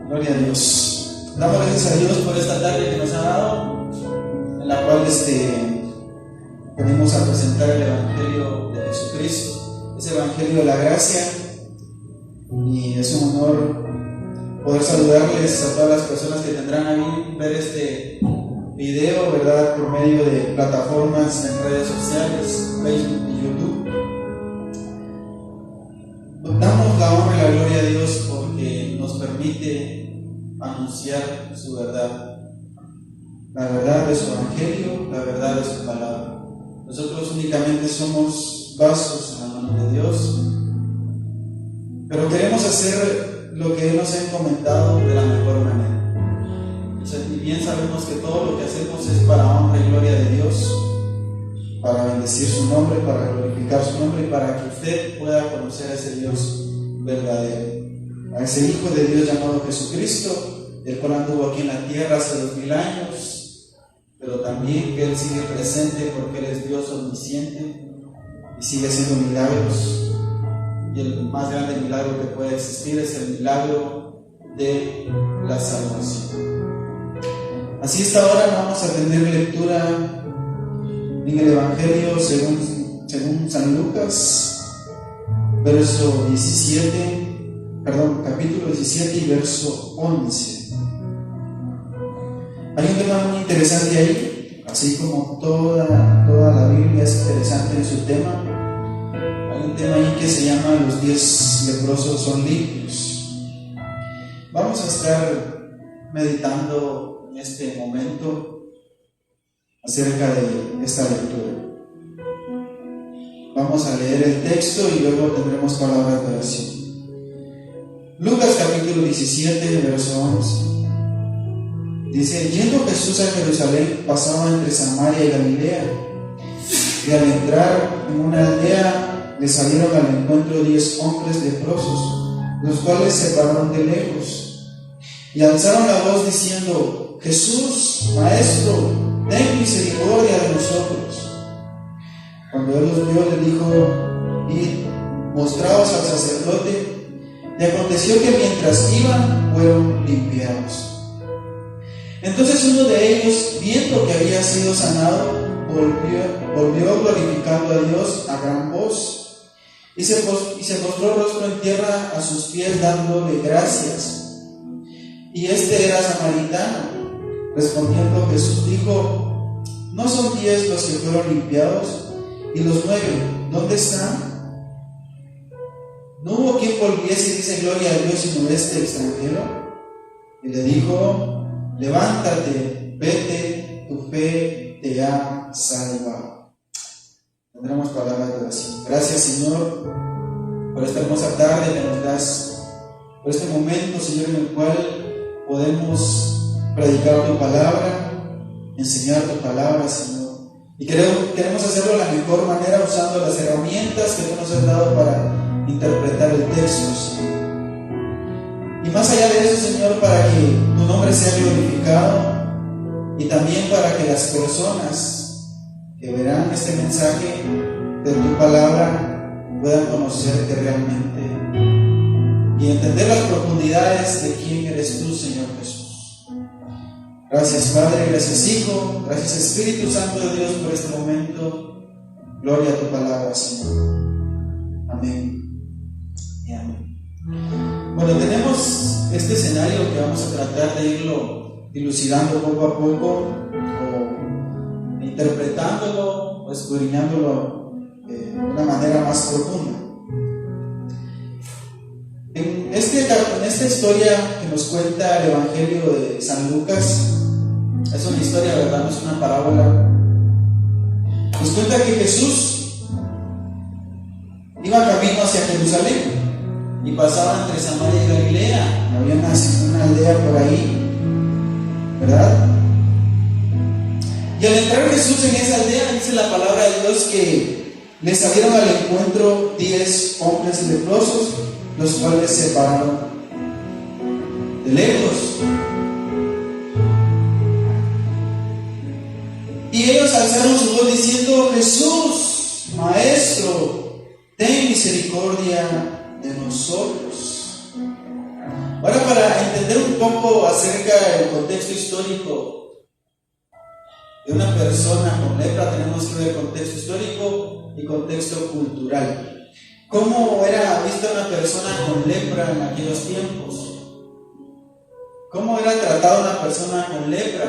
Gloria a Dios. Damos gracias a Dios por esta tarde que nos ha dado, en la cual venimos a presentar el Evangelio de Jesucristo, ese Evangelio de la gracia, y es un honor poder saludarles a todas las personas que tendrán a bien ver este video, ¿verdad?, por medio de plataformas en redes sociales, Facebook y YouTube. Damos la honra y la gloria a Dios porque nos permite anunciar su verdad, la verdad de su Evangelio, la verdad de su palabra. Nosotros únicamente somos vasos en la mano de Dios, pero queremos hacer lo que Él nos ha encomendado de la mejor manera. Y bien sabemos que todo lo que hacemos es para honra y gloria de Dios, para bendecir su nombre, para glorificar su nombre y para que usted pueda conocer a ese Dios verdadero, a ese Hijo de Dios llamado Jesucristo, el cual anduvo aquí en la tierra hace 2000 años, pero también que Él sigue presente porque Él es Dios omnisciente y sigue haciendo milagros. Y el más grande milagro que puede existir es el milagro de la salvación. Así esta hora vamos a tener lectura en el Evangelio según San Lucas, capítulo 17 y verso 11. Hay un tema muy interesante ahí, así como toda la Biblia es interesante en su tema. Hay un tema ahí que se llama los 10 leprosos son limpios. Vamos a estar meditando en este momento acerca de esta lectura. Vamos a leer el texto y luego tendremos palabras de oración. Lucas capítulo 17, verso 11. Dice: yendo Jesús a Jerusalén, pasaba entre Samaria y Galilea, y al entrar en una aldea le salieron al encuentro 10 hombres leprosos, los cuales se pararon de lejos y alzaron la voz diciendo: Jesús, Maestro, ten misericordia de nosotros. Cuando él los vio, le dijo: id, mostraos al sacerdote. Y aconteció que mientras iban, fueron limpiados. Entonces uno de ellos, viendo que había sido sanado, volvió glorificando a Dios a gran voz, y se postró rostro en tierra a sus pies, dándole gracias. Y este era samaritano. Respondiendo Jesús dijo: ¿no son 10 los que fueron limpiados? ¿Y los 9 dónde están? ¿No hubo quien volviese y dice gloria a Dios sino este extranjero? Y le dijo: levántate, vete, tu fe te ha salvado. Tendremos palabras de oración. Gracias, Señor, por esta hermosa tarde que nos das, por este momento, Señor, en el cual podemos predicar tu palabra, enseñar tu palabra, Señor. Y queremos hacerlo de la mejor manera, usando las herramientas que tú nos has dado para interpretar el texto, Señor. Y más allá de eso, Señor, para que tu nombre sea glorificado y también para que las personas que verán este mensaje de tu palabra puedan conocerte realmente y entender las profundidades de quién eres tú, Señor Jesús. Gracias, Padre, gracias, Hijo, gracias, Espíritu Santo de Dios, por este momento. Gloria a tu palabra, Señor. Amén y amén. Bueno, tenemos este escenario que vamos a tratar de irlo dilucidando poco a poco, o interpretándolo o escudriñándolo de una manera más profunda. En esta historia que nos cuenta el Evangelio de San Lucas, es una historia, ¿verdad? No es una parábola. Nos cuenta que Jesús iba camino hacia Jerusalén y pasaba entre Samaria y Galilea. Había una aldea por ahí, ¿verdad? Y al entrar Jesús en esa aldea, dice la palabra de Dios que le salieron al encuentro 10 hombres leprosos, los cuales se pararon de lejos. Y ellos alzaron su voz diciendo: Jesús, Maestro, ten misericordia de nosotros. Ahora, para entender un poco acerca del contexto histórico de una persona con lepra, tenemos que ver contexto histórico y contexto cultural. ¿Cómo era vista una persona con lepra en aquellos tiempos? ¿Cómo era tratada una persona con lepra?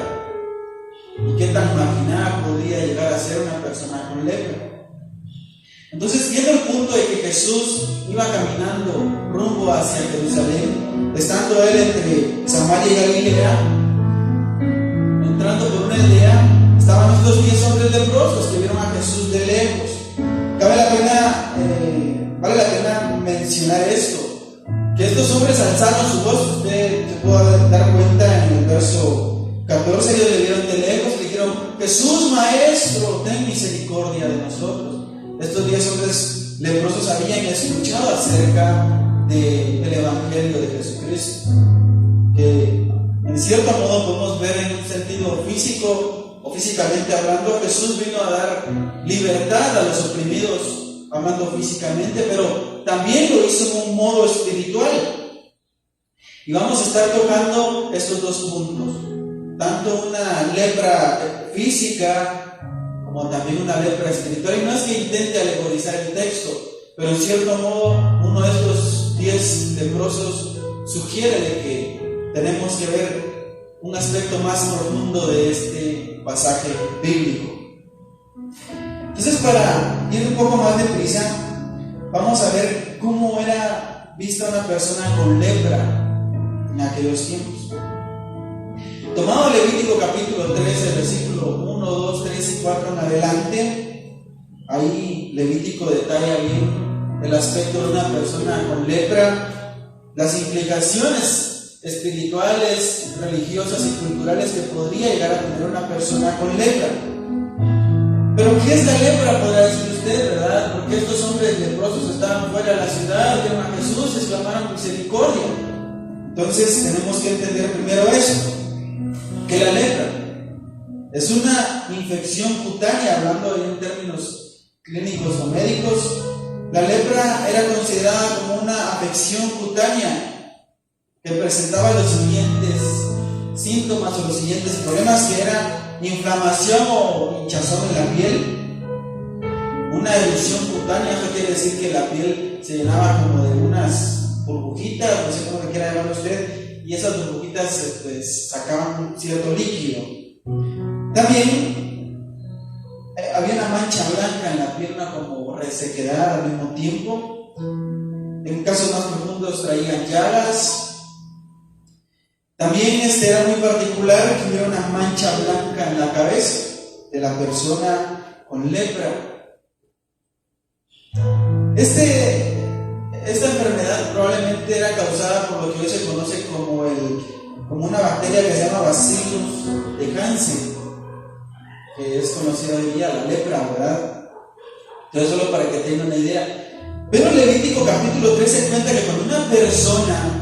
¿Y qué tan marginada podría llegar a ser una persona con lepra? Entonces, viendo el punto de que Jesús iba caminando rumbo hacia Jerusalén, estando él entre Samaria y Galilea, entrando por una aldea, estaban estos 10 hombres leprosos que vieron a Jesús de lejos. Vale la pena mencionar esto, que estos hombres alzaron su voz. Usted se puede dar cuenta en el verso 14, ellos le vieron de lejos y le dijeron: Jesús, Maestro, ten misericordia de nosotros. Estos 10 hombres leprosos habían escuchado acerca del Evangelio de Jesucristo, que en cierto modo podemos ver en un sentido físico o físicamente hablando. Jesús vino a dar libertad a los oprimidos, hablando físicamente, pero también lo hizo en un modo espiritual. Y vamos a estar tocando estos dos puntos, tanto una lepra física como también una lepra espiritual. Y no es que intente alegorizar el texto, pero en cierto modo uno de estos 10 leprosos sugiere de que tenemos que ver un aspecto más profundo de este pasaje bíblico. Entonces, para ir un poco más deprisa, vamos a ver cómo era vista una persona con lepra en aquellos tiempos. Tomado Levítico capítulo 13, versículo 1, 2, 3 y 4 en adelante, ahí Levítico detalla bien el aspecto de una persona con lepra, las implicaciones espirituales, religiosas y culturales que podría llegar a tener una persona con lepra. Pero ¿qué es la lepra? Podrá decir usted, ¿verdad? Porque estos hombres leprosos estaban fuera de la ciudad, vieron a Jesús, exclamaron misericordia. Entonces tenemos que entender primero esto, que la lepra es una infección cutánea, hablando en términos clínicos o médicos. La lepra era considerada como una afección cutánea que presentaba los siguientes síntomas o los siguientes problemas, que eran inflamación o hinchazón en la piel, una erupción cutánea. Eso quiere decir que la piel se llenaba como de unas burbujitas, no sé cómo le quiera llamarlo usted, y esas burbujitas pues, sacaban un cierto líquido. También había una mancha blanca en la pierna, como resequedad al mismo tiempo. En casos más profundos traían llagas. También era muy particular que hubiera una mancha blanca en la cabeza de la persona con lepra. Esta enfermedad probablemente era causada por lo que hoy se conoce como una bacteria que se llama Bacillus de Hansen, que es conocida hoy día, la lepra, ¿verdad? Entonces, solo para que tengan una idea. Pero Levítico capítulo 13 cuenta que cuando una persona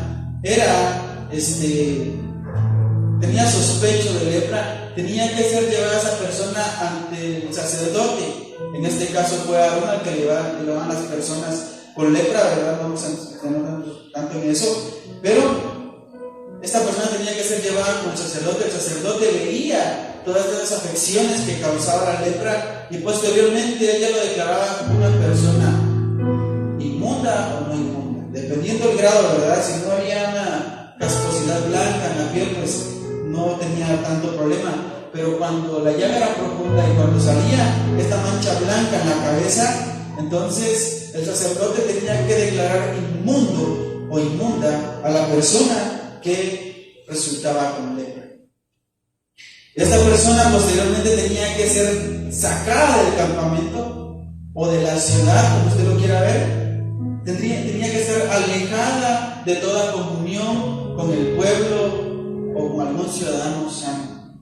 tenía sospecho de lepra, tenía que ser llevada esa persona ante el sacerdote. En este caso fue Aarón al que llevaban las personas con lepra, ¿verdad? No vamos a entender tanto en eso, pero esta persona tenía que ser llevada con el sacerdote. El sacerdote veía todas estas afecciones que causaba la lepra y posteriormente ella lo declaraba como una persona inmunda o no inmunda, dependiendo del grado, ¿verdad? Si no había una casposidad blanca en la piel, pues no tenía tanto problema, pero cuando la llaga era profunda y cuando salía esta mancha blanca en la cabeza, entonces el sacerdote tenía que declarar inmundo o inmunda a la persona que resultaba con lepra. Esta persona posteriormente tenía que ser sacada del campamento o de la ciudad, como usted lo quiera ver. Tenía que ser alejada de toda comunión con el pueblo o con algún ciudadano sano.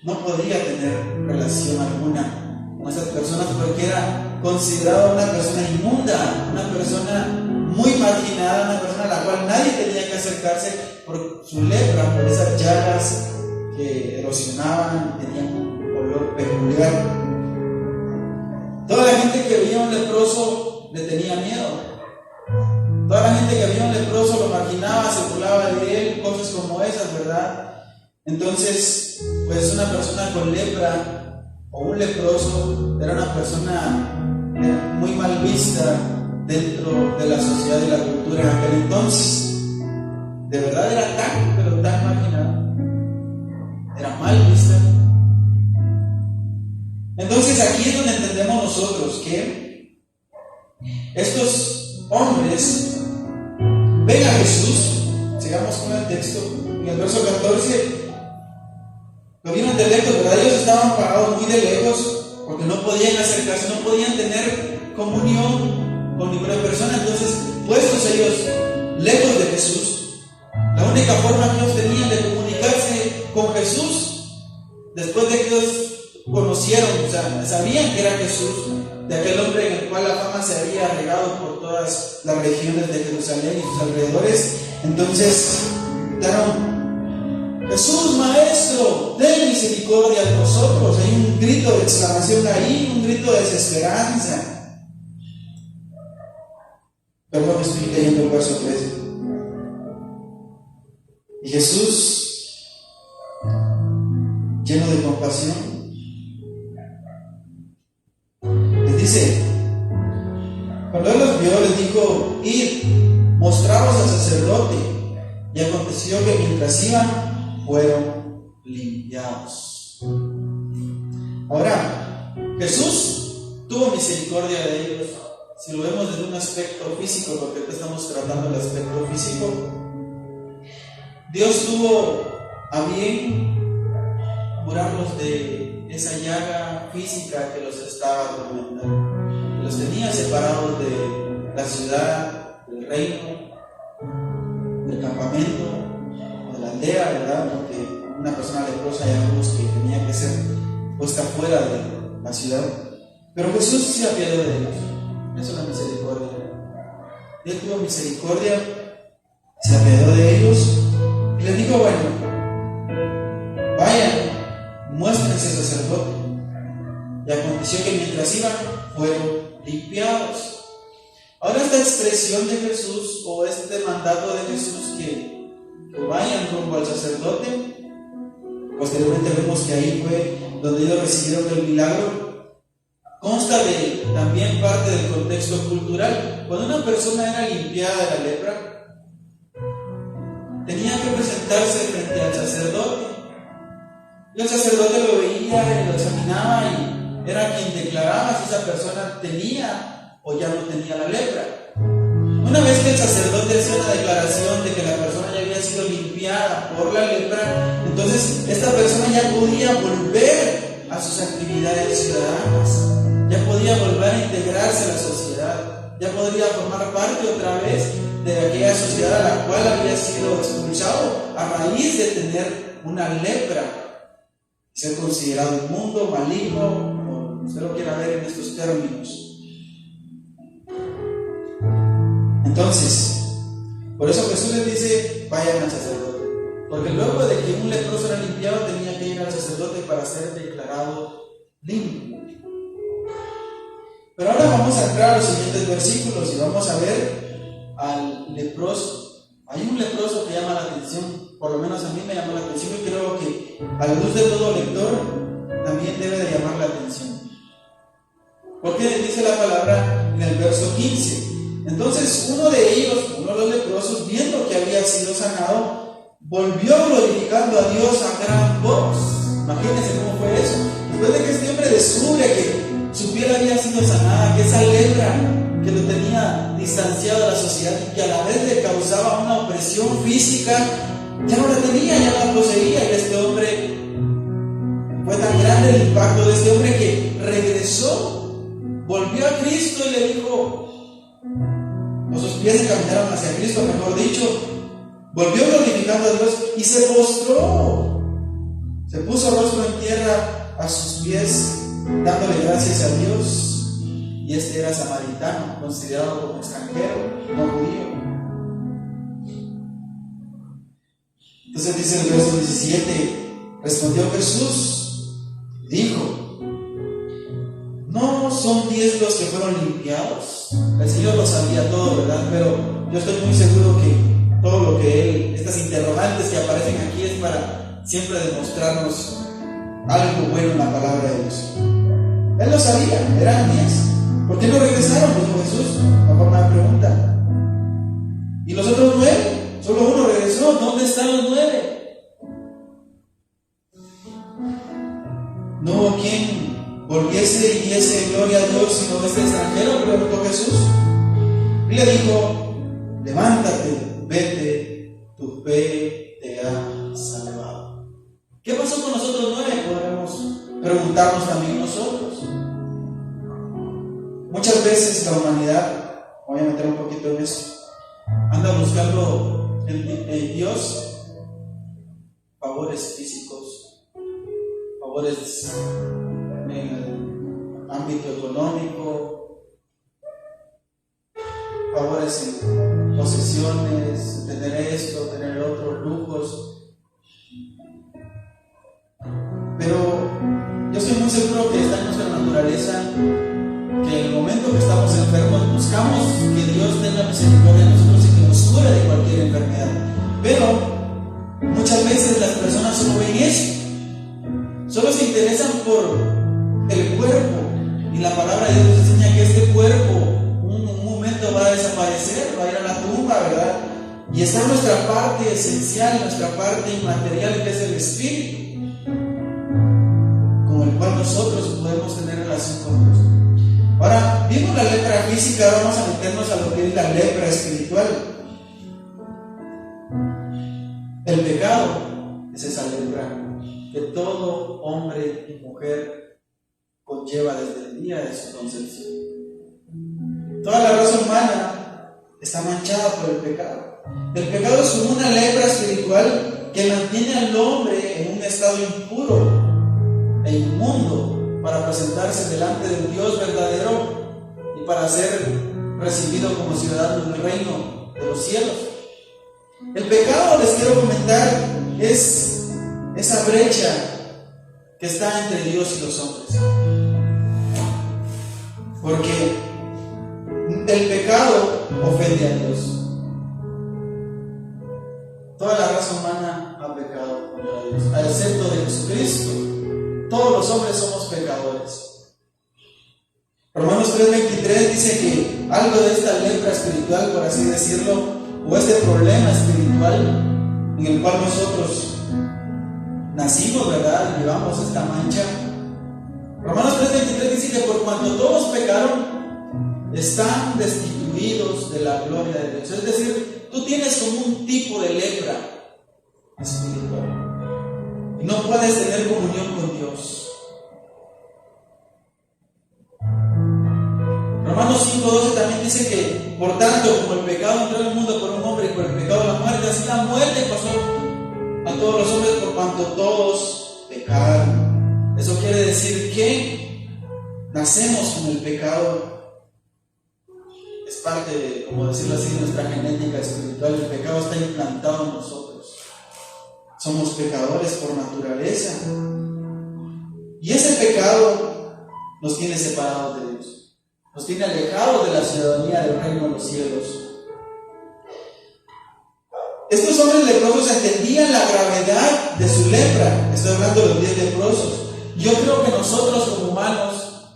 No podía tener relación alguna con esas personas porque era considerada una persona inmunda, una persona muy marginada, una persona a la cual nadie tenía que acercarse por su lepra, por esas llagas que erosionaban y tenían un olor peculiar. Toda la gente que veía a un leproso le tenía miedo. Toda la gente que había un leproso lo marginaba, se burlaba de él, cosas como esas, ¿verdad? Entonces, pues una persona con lepra o un leproso era una persona muy mal vista dentro de la sociedad y la cultura en aquel entonces. De verdad era tan, pero tan marginado. Era mal vista. Entonces aquí es donde entendemos nosotros que estos hombres ven a Jesús. Sigamos con el texto. En el verso 14 lo vieron de lejos, ¿verdad? Ellos estaban parados muy de lejos porque no podían acercarse, no podían tener comunión con ninguna persona. Entonces, puestos ellos lejos de Jesús, la única forma que ellos tenían de comunicarse con Jesús, después de que ellos conocieron, o sea, sabían que era Jesús, de aquel hombre en el cual la fama se había regado por todas las regiones de Jerusalén y sus alrededores, entonces gritaron: Jesús, Maestro, ten misericordia de nosotros. Hay un grito de exclamación ahí, un grito de desesperanza. Perdón, estoy leyendo el verso 13. Y Jesús, lleno de compasión, les dice, cuando él los vio, les dijo: id, mostraos al sacerdote. Y aconteció que mientras iban, fueron limpiados. Ahora, Jesús tuvo misericordia de ellos. Si lo vemos desde un aspecto físico, porque ahorita estamos tratando el aspecto físico, Dios tuvo a bien curarlos de esa llaga física que los estaba atormentando, que los tenía separados de la ciudad, del reino, del campamento, de la aldea, ¿verdad? Porque una persona leprosa ya vimos que tenía que ser puesta fuera de la ciudad. Pero Jesús se apiadó de ellos. Eso es la misericordia. Dios tuvo misericordia, se apiadó de ellos y les dijo: bueno, vayan, muéstrense al sacerdote. Y aconteció que mientras iban, fueron limpiados. Ahora, esta expresión de Jesús, o este mandato de Jesús que vayan rumbo al sacerdote, posteriormente vemos que ahí fue donde ellos recibieron el milagro, consta de también parte del contexto cultural. Cuando una persona era limpiada de la lepra, tenía que presentarse frente al sacerdote. Y el sacerdote lo veía y lo examinaba y era quien declaraba si esa persona tenía o ya no tenía la lepra. Una vez que el sacerdote hacía una declaración de que la persona ya había sido limpiada por la lepra, entonces esta persona ya podía volver a sus actividades ciudadanas, ya podía volver a integrarse a la sociedad, ya podría formar parte otra vez de aquella sociedad a la cual había sido expulsado a raíz de tener una lepra, ser considerado inmundo, maligno, como usted lo quiera ver en estos términos. Entonces, por eso Jesús les dice: vayan al sacerdote, porque luego de que un leproso era limpiado, tenía que ir al sacerdote para ser declarado limpio. Pero ahora vamos a entrar a los siguientes versículos y vamos a ver al leproso. Hay un leproso que llama la atención, por lo menos a mí me llamó la atención, y creo que a la luz de todo lector también debe de llamar la atención. Porque dice la palabra en el verso 15: entonces uno de ellos, uno de los leprosos, viendo que había sido sanado, volvió glorificando a Dios a gran voz. Imagínense cómo fue eso. Después de que este hombre descubre que su piel había sido sanada, que esa lepra que lo tenía distanciado de la sociedad y que a la vez le causaba una opresión física, ya no la tenía, ya la poseía. Y este hombre, fue tan grande el impacto de este hombre que regresó, volvió a Cristo y le dijo, o sus pies se caminaron hacia Cristo, mejor dicho, volvió glorificando a Dios y se postró, se puso rostro en tierra a sus pies, dándole gracias a Dios. Y este era samaritano, considerado como extranjero, no judío. Entonces dice el verso 17: respondió Jesús, dijo, ¿no son 10 los que fueron limpiados? El Señor lo sabía todo, ¿verdad? Pero yo estoy muy seguro que todo lo que estas interrogantes que aparecen aquí es para siempre demostrarnos algo bueno en la palabra de Dios. Él lo sabía, eran 10. ¿Por qué no regresaron? Dijo Jesús, a forma de pregunta. ¿Y los otros 9? Solo uno regresó. ¿Dónde están los 9? No hubo quien volviese y diese gloria a Dios sino este extranjero, preguntó Jesús. Y le dijo: levántate, vete, tu fe te ha salvado. ¿Qué pasó con los otros 9? Podremos preguntarnos también nosotros. Muchas veces la humanidad, voy a meter un poquito en eso, anda buscando en Dios favores físicos, favores en el ámbito económico, favores en posesiones, tener esto, tener otros lujos. Pero yo estoy muy seguro que está en nuestra naturaleza que en el momento que estamos enfermos buscamos que Dios tenga misericordia de nosotros y que nos cure de cualquier enfermedad. Pero muchas veces las personas solo ven eso, solo se interesan por el cuerpo, y la palabra de Dios nos enseña que este cuerpo un momento va a desaparecer, va a ir a la tumba, ¿verdad? Y está nuestra parte esencial, nuestra parte inmaterial, que es el espíritu, con el cual nosotros podemos tener relación con Dios. Ahora, viendo la lepra física, vamos a meternos a lo que es la lepra espiritual. El pecado es esa lepra que todo hombre y mujer conlleva desde el día de su concepción. Toda la raza humana está manchada por el pecado. El pecado es como una lepra espiritual que mantiene al hombre en un estado impuro e inmundo para presentarse delante del Dios verdadero y para ser recibido como ciudadano del reino de los cielos. El pecado, les quiero comentar, es esa brecha que está entre Dios y los hombres. Porque el pecado ofende a Dios. Toda la raza humana ha pecado contra Dios, a excepto de Jesucristo. Todos los hombres somos pecadores. Romanos 3:23 dice que algo de esta lepra espiritual, por así decirlo, o este problema espiritual en el cual nosotros nacimos, ¿verdad? Y llevamos esta mancha. Romanos 3:23 dice que por cuanto todos pecaron, están destituidos de la gloria de Dios. Es decir, tú tienes como un tipo de lepra espiritual y no puedes tener comunión con Dios. Romanos 5:12 también dice que, por tanto, como el pecado entró en el mundo por un hombre y por el pecado la muerte, así la muerte pasó a todos los hombres por cuanto todos pecaron. Eso quiere decir que nacemos con el pecado. Es parte de, como decirlo así, nuestra genética espiritual. El pecado está implantado en nosotros. Somos pecadores por naturaleza. Y ese pecado nos tiene separados de Dios. Nos tiene alejados de la ciudadanía del reino de los cielos. Estos hombres leprosos entendían la gravedad de su lepra. Estoy hablando de los 10 leprosos. Yo creo que nosotros como humanos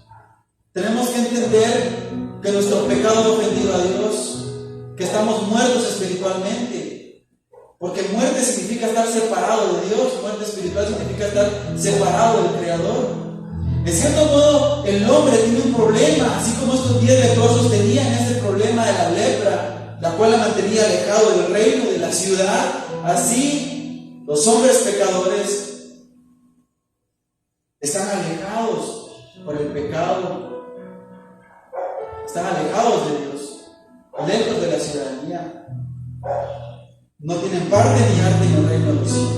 tenemos que entender que nuestro pecado ha ofendido a Dios, que estamos muertos espiritualmente, porque muerte significa estar separado de Dios, muerte espiritual significa estar separado del Creador. En cierto modo, el hombre tiene un problema, así como estos 10 leprosos tenían ese problema de la lepra, la cual la mantenía alejado del reino, de la ciudad. Así, los hombres pecadores están alejados por el pecado. Están alejados de Dios, lejos de la ciudadanía. No tienen parte ni arte en el reino de los cielos.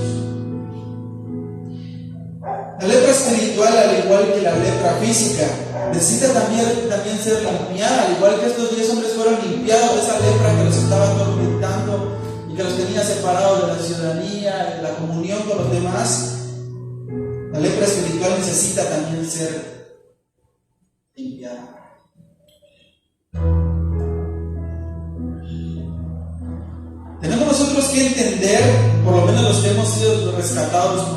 La lepra espiritual, al igual que la lepra física, necesita también ser limpiada, al igual que estos 10 hombres fueron limpiados de esa lepra que los estaba atormentando y que los tenía separados de la ciudadanía, de la comunión con los demás. La lepra espiritual necesita también ser limpiada. nosotros que entender, por lo menos los que hemos sido rescatados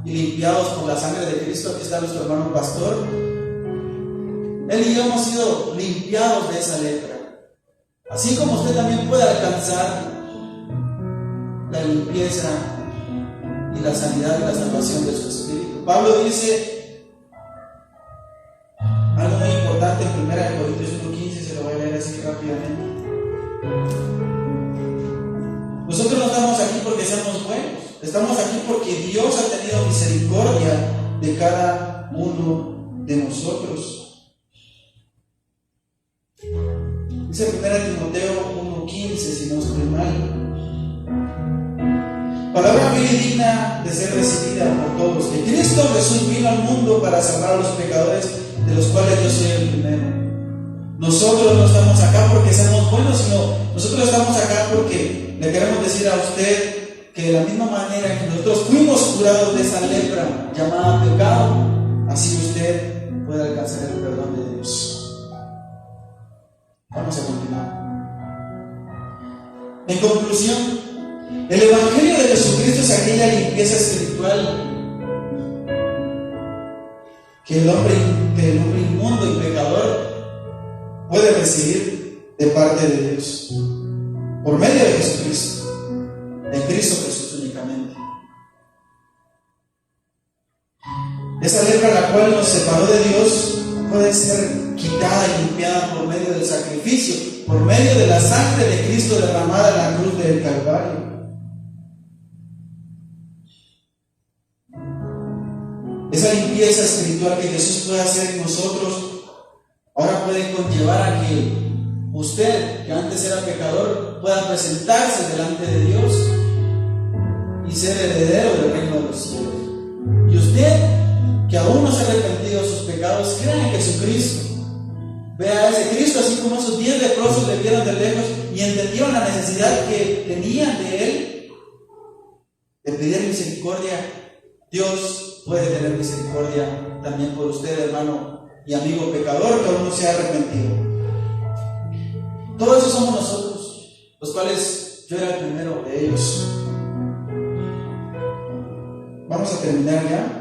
y limpiados por la sangre de Cristo. Aquí está nuestro hermano pastor. Él y yo hemos sido limpiados de esa lepra. Así como usted también puede alcanzar la limpieza y la sanidad y la salvación de su espíritu. Pablo dice algo muy importante en 1 Corintios 1:15, se lo voy a leer así rápidamente. Nosotros no estamos aquí porque seamos buenos, estamos aquí porque Dios ha tenido misericordia de cada uno de nosotros. Dice 1 Timoteo 1:15, si no estoy mal. Palabra fiel y digna de ser recibida por todos, que Cristo Jesús vino al mundo para salvar a los pecadores, de los cuales yo soy el primero. Nosotros no estamos acá porque seamos buenos, sino nosotros estamos acá porque le queremos decir a usted que de la misma manera que nosotros fuimos curados de esa lepra llamada pecado, así usted puede alcanzar el perdón de Dios. Vamos a continuar. En conclusión, el Evangelio de Jesucristo es aquella limpieza espiritual que el hombre inmundo y pecador puede recibir de parte de Dios por medio de Jesucristo, en Cristo Jesús únicamente. Esa lepra la cual nos separó de Dios puede ser quitada y limpiada por medio del sacrificio, por medio de la sangre de Cristo derramada en la cruz del Calvario. Esa limpieza espiritual que Jesús puede hacer en nosotros ahora puede conllevar a que usted, que antes era pecador, pueda presentarse delante de Dios y ser heredero del reino de los cielos. Y usted, que aún no se ha arrepentido de sus pecados, crea en Jesucristo. Vea a ese Cristo, así como esos 10 leprosos le vieron de lejos y entendieron la necesidad que tenían de Él, de pedir misericordia. Dios puede tener misericordia también por usted, hermano y amigo pecador, que aún no se ha arrepentido. Todos esos somos nosotros, los cuales yo era el primero de ellos. Vamos a terminar ya.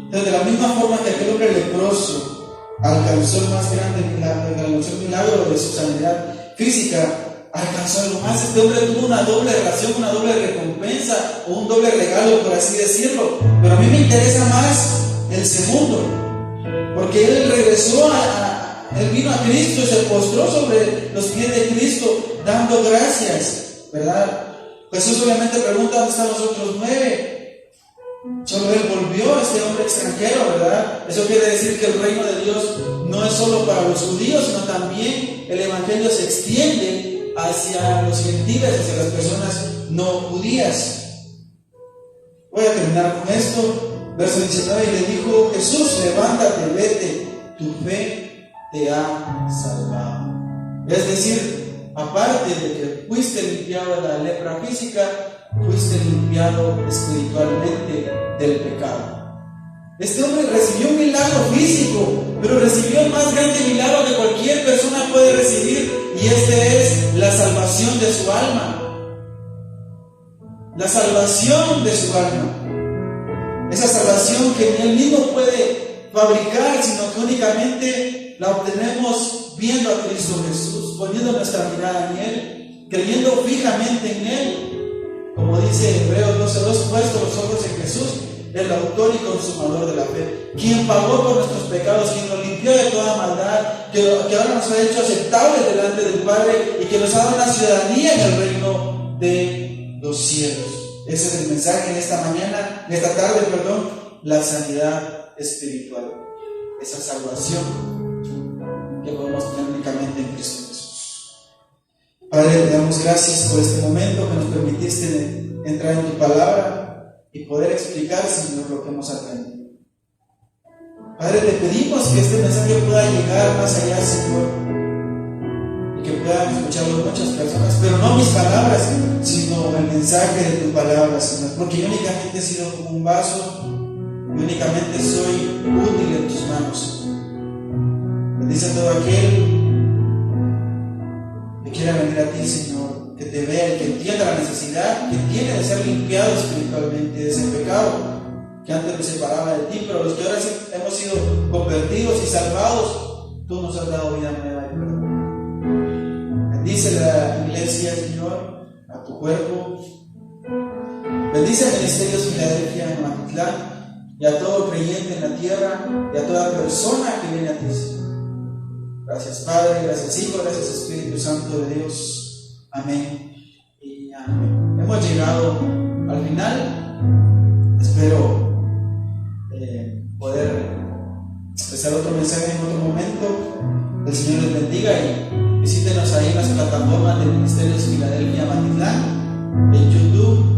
Entonces, de la misma forma que aquel hombre leproso alcanzó el más grande milagro de su sanidad física, alcanzó algo más. Este hombre tuvo una doble ración, una doble recompensa o un doble regalo, por así decirlo. Pero a mí me interesa más el segundo, porque él regresó él vino a Cristo y se postró sobre los pies de Cristo dando gracias, ¿verdad? Jesús obviamente pregunta: ¿dónde están los otros 9? Solo él volvió, este hombre extranjero, ¿verdad? Eso quiere decir que el reino de Dios no es solo para los judíos, sino también el evangelio se extiende hacia los gentiles, hacia las personas no judías. Voy a terminar con esto. Verso 19: y le dijo Jesús: levántate, vete, tu fe te ha salvado. Es decir, aparte de que fuiste limpiado de la lepra física, fuiste limpiado espiritualmente del pecado. Este hombre recibió un milagro físico, pero recibió el más grande milagro que cualquier persona puede recibir, y este es la salvación de su alma. La salvación de su alma. Esa salvación que ni él mismo puede fabricar, sino que únicamente la obtenemos viendo a Cristo Jesús, poniendo nuestra mirada en Él, creyendo fijamente en Él. Como dice Hebreos 12:2, puesto los ojos en Jesús, el autor y consumador de la fe, quien pagó por nuestros pecados, quien nos limpió de toda maldad, que ahora nos ha hecho aceptables delante del Padre y que nos ha dado una ciudadanía en el reino de los cielos. Ese es el mensaje en esta mañana, en esta tarde, la sanidad espiritual, esa salvación que podemos tener únicamente en Cristo Jesús. Padre, te damos gracias por este momento que nos permitiste entrar en tu palabra y poder explicar, Señor, lo que hemos aprendido. Padre, te pedimos que este mensaje pueda llegar más allá, Señor, y que puedan escucharlo muchas personas, pero no mis palabras, sino el mensaje de tu palabra, Señor, porque yo únicamente he sido como un vaso y únicamente soy útil en tus manos. Bendice a todo aquel que quiera venir a ti, Señor, que te vea y que entienda la necesidad que tiene de ser limpiado espiritualmente de ese pecado que antes nos separaba de ti, pero los que ahora hemos sido convertidos y salvados, tú nos has dado vida nueva y perdón. Bendice la iglesia, Señor, a tu cuerpo. Bendice el Ministerio Filadelfia en Matitlán y a todo creyente en la tierra y a toda persona que viene a ti, Señor. Gracias, Padre, gracias, Hijo, gracias, Espíritu Santo de Dios. Amén y amén. Hemos llegado al final. Espero poder expresar otro mensaje en otro momento. El Señor les bendiga y visítenos ahí en las plataformas del Ministerio Filadelfia Matitlán, en YouTube,